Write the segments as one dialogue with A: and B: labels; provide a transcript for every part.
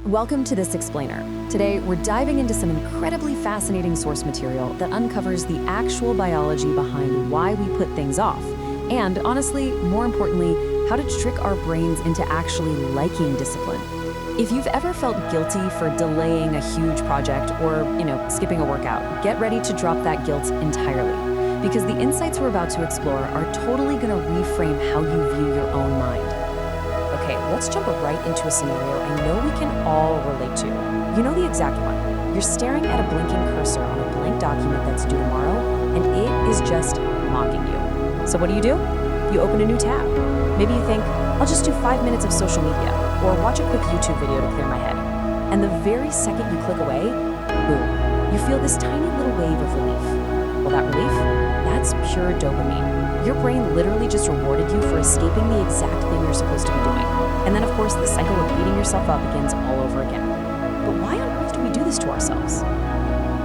A: Welcome to This Explainer. Today, we're diving into some incredibly fascinating source material that uncovers the actual biology behind why we put things off, and honestly, more importantly, how to trick our brains into actually liking discipline. If you've ever felt guilty for delaying a huge project or, skipping a workout, get ready to drop that guilt entirely, because the insights we're about to explore are totally going to reframe how you view your own mind. Okay, let's jump right into a scenario I know we can all relate to. You know the exact one. You're staring at a blinking cursor on a blank document that's due tomorrow, and it is just mocking you. So what do? You open a new tab. Maybe you think, I'll just do 5 minutes of social media, or watch a quick YouTube video to clear my head. And the very second you click away, boom, you feel this tiny little wave of relief. Well, that relief, that's pure dopamine. Your brain literally just rewarded you for escaping the exact thing you're supposed to be doing. And then, of course, the cycle of beating yourself up begins all over again. But why on earth do we do this to ourselves?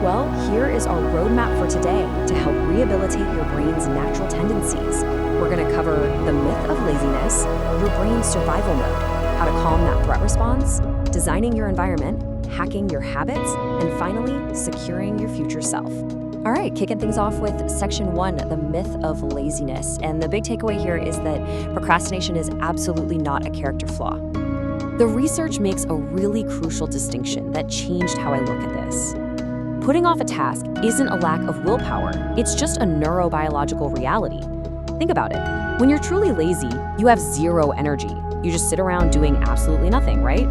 A: Well, here is our roadmap for today to help rehabilitate your brain's natural tendencies. We're going to cover the myth of laziness, your brain's survival mode, how to calm that threat response, designing your environment, hacking your habits, and finally, securing your future self. All right, kicking things off with section 1, the myth of laziness. And the big takeaway here is that procrastination is absolutely not a character flaw. The research makes a really crucial distinction that changed how I look at this. Putting off a task isn't a lack of willpower, it's just a neurobiological reality. Think about it. When you're truly lazy, you have zero energy. You just sit around doing absolutely nothing, right?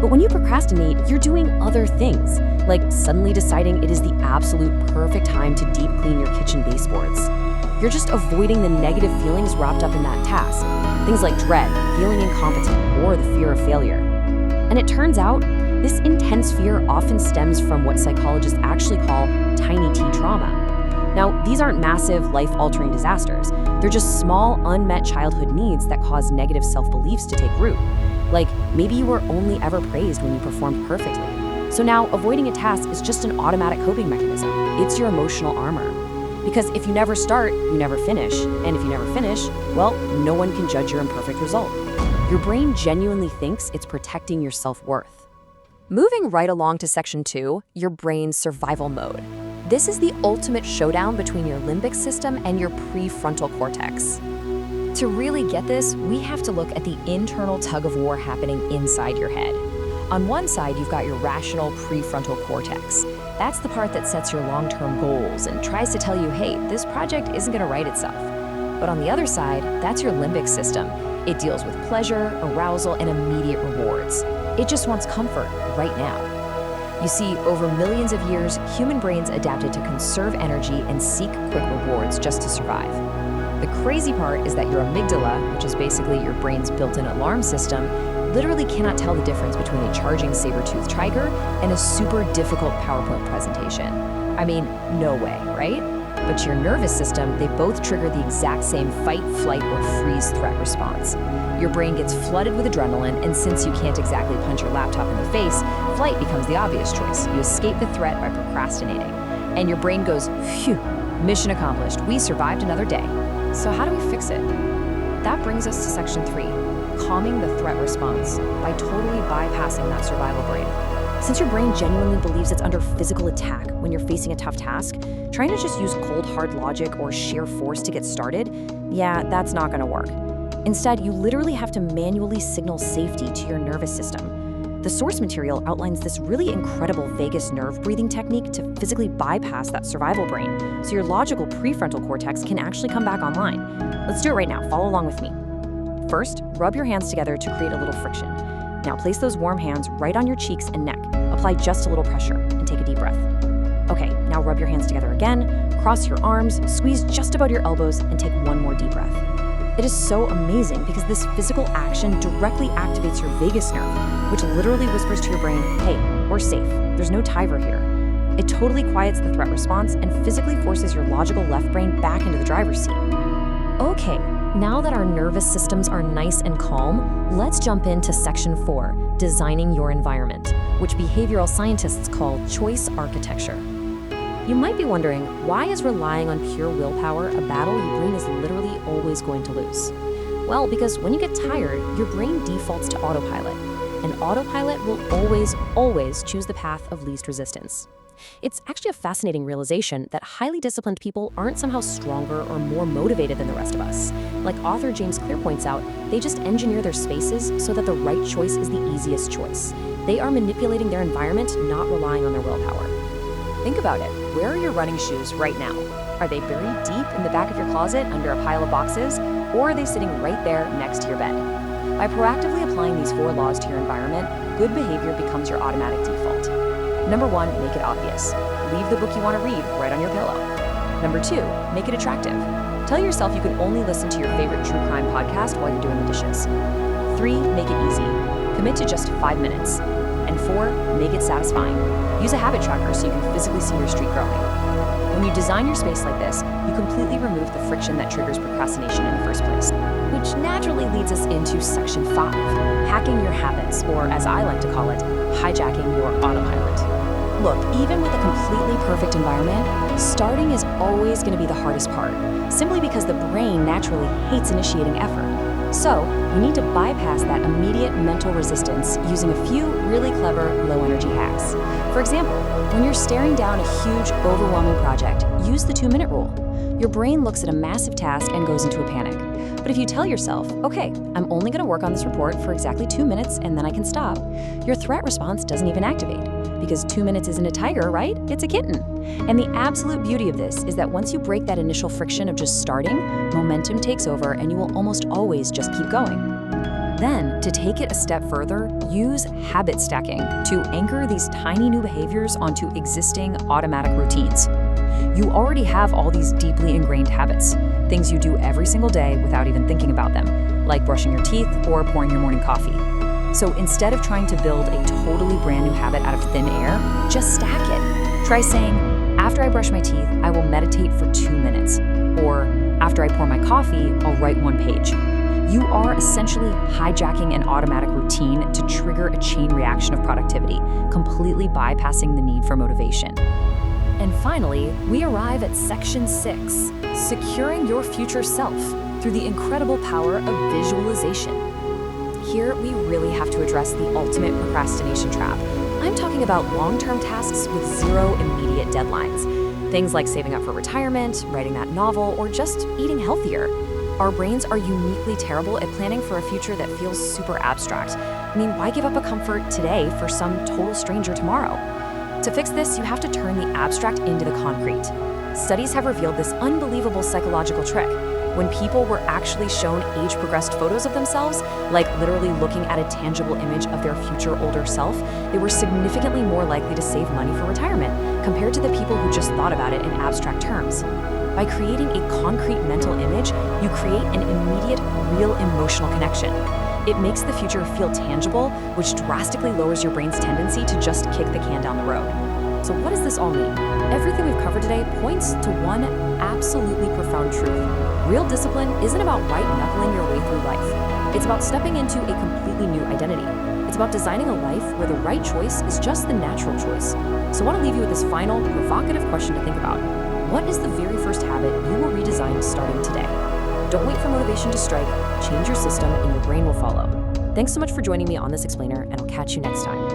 A: But when you procrastinate, you're doing other things, like suddenly deciding it is the absolute perfect time to deep clean your kitchen baseboards. You're just avoiding the negative feelings wrapped up in that task, things like dread, feeling incompetent, or the fear of failure. And it turns out, this intense fear often stems from what psychologists actually call tiny T trauma. Now, these aren't massive, life-altering disasters. They're just small, unmet childhood needs that cause negative self-beliefs to take root. Like, maybe you were only ever praised when you performed perfectly. So now, avoiding a task is just an automatic coping mechanism. It's your emotional armor. Because if you never start, you never finish. And if you never finish, well, no one can judge your imperfect result. Your brain genuinely thinks it's protecting your self-worth. Moving right along to section 2, your brain's survival mode. This is the ultimate showdown between your limbic system and your prefrontal cortex. To really get this, we have to look at the internal tug-of-war happening inside your head. On one side, you've got your rational prefrontal cortex. That's the part that sets your long-term goals and tries to tell you, hey, this project isn't going to write itself. But on the other side, that's your limbic system. It deals with pleasure, arousal, and immediate rewards. It just wants comfort right now. You see, over millions of years, human brains adapted to conserve energy and seek quick rewards just to survive. The crazy part is that your amygdala, which is basically your brain's built-in alarm system, literally cannot tell the difference between a charging saber-toothed tiger and a super difficult PowerPoint presentation. I mean, no way, right? But to your nervous system, they both trigger the exact same fight, flight, or freeze threat response. Your brain gets flooded with adrenaline, and since you can't exactly punch your laptop in the face, flight becomes the obvious choice. You escape the threat by procrastinating. And your brain goes, phew, mission accomplished. We survived another day. So how do we fix it? That brings us to section 3, calming the threat response by totally bypassing that survival brain. Since your brain genuinely believes it's under physical attack when you're facing a tough task, trying to just use cold, hard logic or sheer force to get started, yeah, that's not going to work. Instead, you literally have to manually signal safety to your nervous system. The source material outlines this really incredible vagus nerve breathing technique to physically bypass that survival brain, so your logical prefrontal cortex can actually come back online. Let's do it right now. Follow along with me. First, rub your hands together to create a little friction. Now place those warm hands right on your cheeks and neck. Apply just a little pressure and take a deep breath. Okay, now rub your hands together again, cross your arms, squeeze just above your elbows, and take one more deep breath. It is so amazing because this physical action directly activates your vagus nerve, which literally whispers to your brain, hey, we're safe, there's no tiger here. It totally quiets the threat response and physically forces your logical left brain back into the driver's seat. Okay, now that our nervous systems are nice and calm, let's jump into section 4, designing your environment, which behavioral scientists call choice architecture. You might be wondering, why is relying on pure willpower a battle your brain is literally always going to lose? Well, because when you get tired, your brain defaults to autopilot. and autopilot will always choose the path of least resistance. It's actually a fascinating realization that highly disciplined people aren't somehow stronger or more motivated than the rest of us. Like author James Clear points out, they just engineer their spaces so that the right choice is the easiest choice. They are manipulating their environment, not relying on their willpower. Think about it. Where are your running shoes right now? Are they buried deep in the back of your closet under a pile of boxes, or are they sitting right there next to your bed? By proactively applying these 4 laws to your environment, good behavior becomes your automatic default. Number 1, make it obvious. Leave the book you want to read right on your pillow. Number 2, make it attractive. Tell yourself you can only listen to your favorite true crime podcast while you're doing the dishes. 3, make it easy. Commit to just 5 minutes. And 4, make it satisfying. Use a habit tracker so you can physically see your streak growing. When you design your space like this, you completely remove the friction that triggers procrastination in the first place, which naturally leads us into section 5, hacking your habits, or as I like to call it, hijacking your autopilot. Look, even with a completely perfect environment, starting is always going to be the hardest part, simply because the brain naturally hates initiating effort. So, we need to bypass that immediate mental resistance using a few really clever low-energy hacks. For example, when you're staring down a huge, overwhelming project, use the 2-minute rule. Your brain looks at a massive task and goes into a panic. But if you tell yourself, okay, I'm only going to work on this report for exactly 2 minutes and then I can stop, your threat response doesn't even activate. Because 2 minutes isn't a tiger, right? It's a kitten. And the absolute beauty of this is that once you break that initial friction of just starting, momentum takes over and you will almost always just keep going. Then, to take it a step further, use habit stacking to anchor these tiny new behaviors onto existing automatic routines. You already have all these deeply ingrained habits, things you do every single day without even thinking about them, like brushing your teeth or pouring your morning coffee. So instead of trying to build a totally brand new habit out of thin air, just stack it. Try saying, after I brush my teeth, I will meditate for 2 minutes. Or after I pour my coffee, I'll write 1 page. You are essentially hijacking an automatic routine to trigger a chain reaction of productivity, completely bypassing the need for motivation. And finally, we arrive at section 6, securing your future self through the incredible power of visualization. Here, we really have to address the ultimate procrastination trap. I'm talking about long-term tasks with 0 immediate deadlines. Things like saving up for retirement, writing that novel, or just eating healthier. Our brains are uniquely terrible at planning for a future that feels super abstract. I mean, why give up a comfort today for some total stranger tomorrow? To fix this, you have to turn the abstract into the concrete. Studies have revealed this unbelievable psychological trick. When people were actually shown age-progressed photos of themselves, like literally looking at a tangible image of their future older self, they were significantly more likely to save money for retirement compared to the people who just thought about it in abstract terms. By creating a concrete mental image, you create an immediate, real emotional connection. It makes the future feel tangible, which drastically lowers your brain's tendency to just kick the can down the road. So what does this all mean? Everything we've covered today points to one absolutely profound truth. Real discipline isn't about white-knuckling your way through life. It's about stepping into a completely new identity. It's about designing a life where the right choice is just the natural choice. So I want to leave you with this final, provocative question to think about. What is the very first habit you will redesign starting today? Don't wait for motivation to strike. Change your system and your brain will follow. Thanks so much for joining me on this explainer, and I'll catch you next time.